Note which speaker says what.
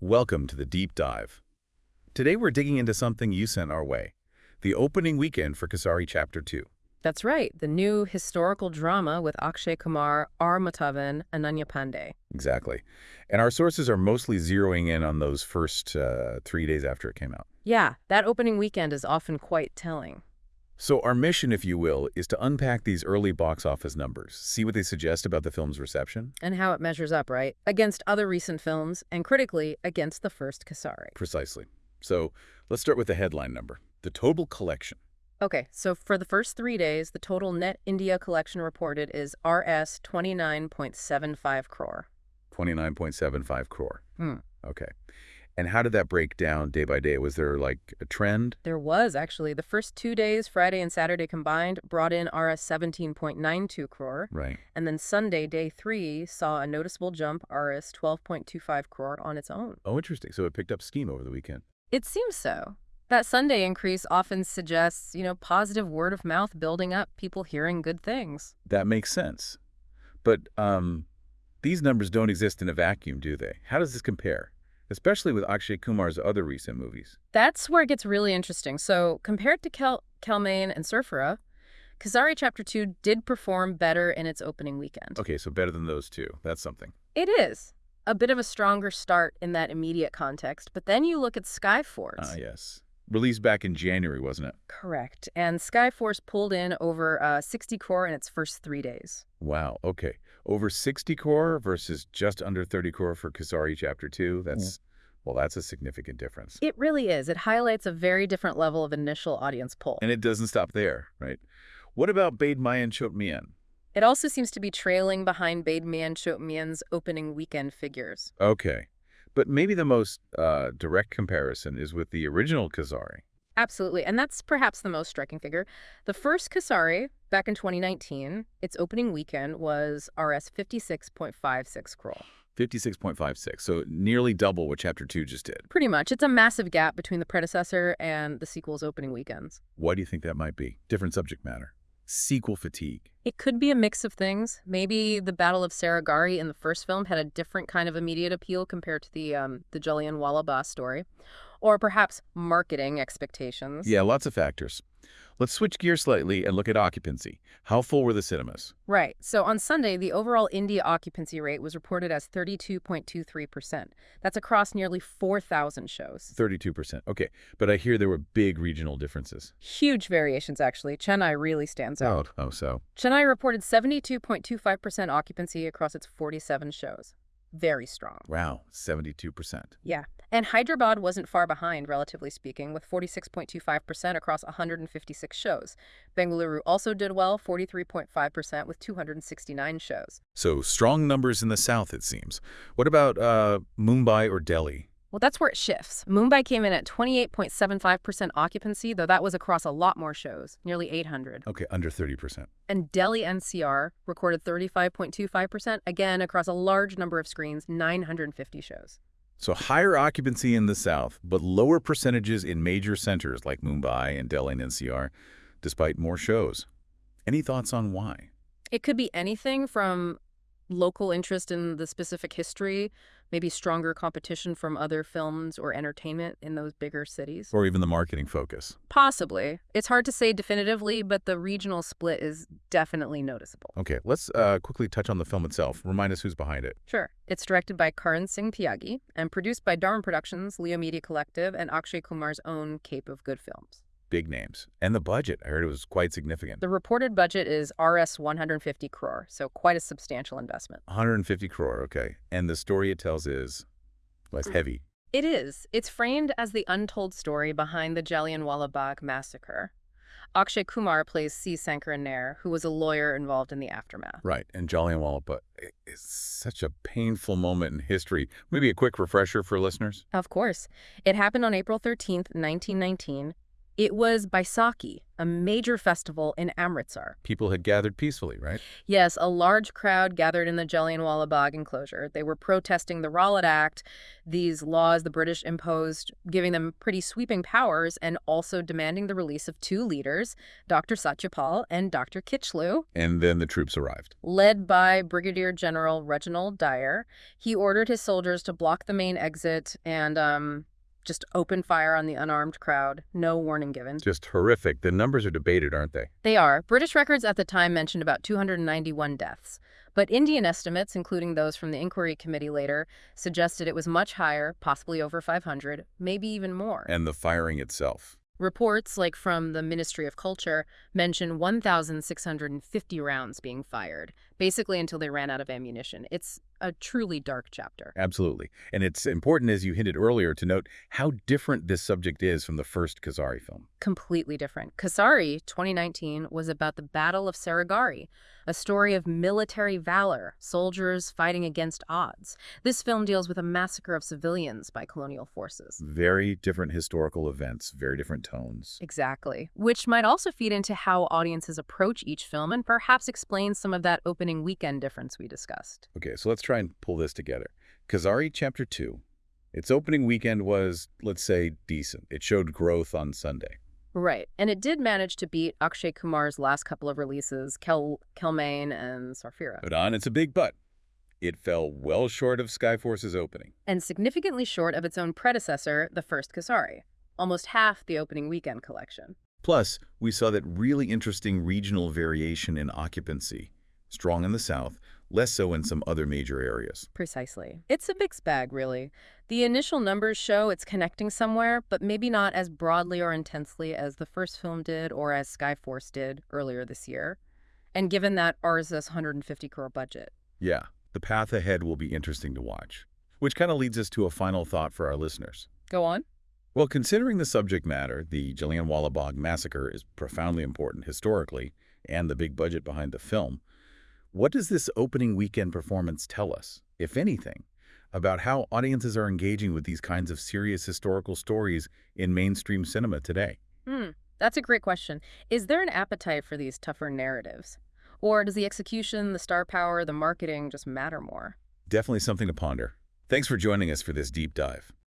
Speaker 1: Welcome to the Deep Dive. Today we're digging into something you sent our way, the opening weekend for Kasari Chapter 2.
Speaker 2: That's right, the new historical drama with Akshay Kumar, Armaan Ralhan, and Ana Pandey.
Speaker 1: Exactly. And our sources are mostly zeroing in on those first 3 days after it came out.
Speaker 2: Yeah, that opening weekend is often quite telling.
Speaker 1: So our mission, if you will, is to unpack these early box office numbers, see what they suggest about the film's reception.
Speaker 2: And how it measures up, right? Against other recent films, and critically, against the first Kesari.
Speaker 1: Precisely. So let's start with the headline number, the total collection.
Speaker 2: Okay, so for the first 3 days, the total net India collection reported is Rs 29.75 crore.
Speaker 1: 29.75 crore. Okay. And how did that break down day by day? Was there like a trend?
Speaker 2: There was, actually. The first 2 days, Friday and Saturday combined, brought in Rs 17.92 crore.
Speaker 1: Right.
Speaker 2: And then Sunday, day 3, saw a noticeable jump, Rs 12.25 crore on its own.
Speaker 1: Oh, interesting. So it picked up steam over the weekend.
Speaker 2: It seems so. That Sunday increase often suggests, positive word of mouth building up, people hearing good things.
Speaker 1: That makes sense. But these numbers don't exist in a vacuum, do they? How does this compare? Especially with Akshay Kumar's other recent movies.
Speaker 2: That's where it gets really interesting. So compared to Kelmain and Surfera, Kasari Chapter 2 did perform better in its opening weekend.
Speaker 1: Okay, so better than those two. That's something.
Speaker 2: It is. A bit of a stronger start in that immediate context. But then you look at Skyforce.
Speaker 1: Ah, yes. Released back in January, wasn't it?
Speaker 2: Correct. And Skyforce pulled in over 60 crore in its first 3 days.
Speaker 1: Wow, okay. Over 60 crore versus just under 30 crore for Kasari Chapter 2. Well, that's a significant difference.
Speaker 2: It really is. It highlights a very different level of initial audience pull.
Speaker 1: And it doesn't stop there, right? What about Bade Miyan?
Speaker 2: It also seems to be trailing behind Bade Miyan's opening weekend figures.
Speaker 1: Okay. But maybe the most direct comparison is with the original Kasari.
Speaker 2: Absolutely, and that's perhaps the most striking figure. The first Kasari, back in 2019, its opening weekend was Rs 56.56 crore.
Speaker 1: 56.56, so nearly double what Chapter 2 just did.
Speaker 2: Pretty much. It's a massive gap between the predecessor and the sequel's opening weekends.
Speaker 1: Why do you think that might be? Different subject matter. Sequel fatigue.
Speaker 2: It could be a mix of things. Maybe the Battle of Sarigari in the first film had a different kind of immediate appeal compared to the Jallianwala Bagh story. Or perhaps marketing expectations.
Speaker 1: Yeah, lots of factors. Let's switch gears slightly and look at occupancy. How full were the cinemas?
Speaker 2: Right. So on Sunday, the overall India occupancy rate was reported as 32.23%. That's across nearly 4,000 shows.
Speaker 1: 32%. Okay, but I hear there were big regional differences.
Speaker 2: Huge variations, actually. Chennai really stands out.
Speaker 1: Oh, so?
Speaker 2: Chennai reported 72.25% occupancy across its 47 shows. Very strong.
Speaker 1: Wow, 72%.
Speaker 2: Yeah. And Hyderabad wasn't far behind, relatively speaking, with 46.25% across 156 shows. Bengaluru also did well, 43.5% with 269 shows.
Speaker 1: So strong numbers in the south, it seems. What about Mumbai or Delhi?
Speaker 2: Well, that's where it shifts. Mumbai came in at 28.75% occupancy, though that was across a lot more shows, nearly 800.
Speaker 1: Okay, under 30%.
Speaker 2: And Delhi NCR recorded 35.25%, again across a large number of screens, 950 shows.
Speaker 1: So higher occupancy in the south, but lower percentages in major centers like Mumbai and Delhi and NCR, despite more shows. Any thoughts on why?
Speaker 2: It could be anything from local interest in the specific history, maybe stronger competition from other films or entertainment in those bigger cities.
Speaker 1: Or even the marketing focus.
Speaker 2: Possibly. It's hard to say definitively, but the regional split is definitely noticeable.
Speaker 1: Okay, let's quickly touch on the film itself. Remind us who's behind it.
Speaker 2: Sure. It's directed by Karan Singh Tyagi and produced by Dharma Productions, Leo Media Collective, and Akshay Kumar's own Cape of Good Films.
Speaker 1: Big names. And the budget, I heard it was quite significant.
Speaker 2: The reported budget is Rs 150 crore, so quite a substantial investment.
Speaker 1: 150 crore, okay. And the story it tells is, well, it's heavy.
Speaker 2: It is. It's framed as the untold story behind the Jallianwala Bagh massacre. Akshay Kumar plays C. Sankara Nair, who was a lawyer involved in the aftermath.
Speaker 1: Right, and Jallianwala Bagh is such a painful moment in history. Maybe a quick refresher for listeners?
Speaker 2: Of course. It happened on April 13th, 1919. It was Baisakhi, a major festival in Amritsar.
Speaker 1: People had gathered peacefully, right?
Speaker 2: Yes, a large crowd gathered in the Jallianwala Bagh enclosure. They were protesting the Rowlatt Act, these laws the British imposed, giving them pretty sweeping powers, and also demanding the release of two leaders, Dr. Satyapal and Dr. Kitchlew.
Speaker 1: And then the troops arrived.
Speaker 2: Led by Brigadier General Reginald Dyer, he ordered his soldiers to block the main exit and just open fire on the unarmed crowd. No warning given.
Speaker 1: Just horrific. The numbers are debated, aren't they?
Speaker 2: They are. British records at the time mentioned about 291 deaths. But Indian estimates, including those from the Inquiry Committee later, suggested it was much higher, possibly over 500, maybe even more.
Speaker 1: And the firing itself.
Speaker 2: Reports, like from the Ministry of Culture, mention 1,650 rounds being fired, basically until they ran out of ammunition. It's a truly dark chapter.
Speaker 1: Absolutely. And it's important, as you hinted earlier, to note how different this subject is from the first Kasari film.
Speaker 2: Completely different. Kasari, 2019, was about the Battle of Sarigari, a story of military valor, soldiers fighting against odds. This film deals with a massacre of civilians by colonial forces.
Speaker 1: Very different historical events, very different tones.
Speaker 2: Exactly. Which might also feed into how audiences approach each film and perhaps explain some of that opening weekend difference we discussed.
Speaker 1: Okay, so let's try and pull this together. Kasari Chapter 2. Its opening weekend was, let's say, decent. It showed growth on Sunday.
Speaker 2: Right. And it did manage to beat Akshay Kumar's last couple of releases, Kelmain and Sarfira.
Speaker 1: But it's a big but. It fell well short of Skyforce's opening.
Speaker 2: And significantly short of its own predecessor, the first Kasari. Almost half the opening weekend collection.
Speaker 1: Plus, we saw that really interesting regional variation in occupancy. Strong in the south, less so in some other major areas.
Speaker 2: Precisely. It's a mixed bag, really. The initial numbers show it's connecting somewhere, but maybe not as broadly or intensely as the first film did or as Skyforce did earlier this year. And given that ours has 150 crore budget.
Speaker 1: Yeah, the path ahead will be interesting to watch. Which kind of leads us to a final thought for our listeners.
Speaker 2: Go on.
Speaker 1: Well, considering the subject matter, the Jallianwala Bagh massacre is profoundly important historically, and the big budget behind the film, what does this opening weekend performance tell us, if anything, about how audiences are engaging with these kinds of serious historical stories in mainstream cinema today?
Speaker 2: That's a great question. Is there an appetite for these tougher narratives? Or does the execution, the star power, the marketing just matter more?
Speaker 1: Definitely something to ponder. Thanks for joining us for this deep dive.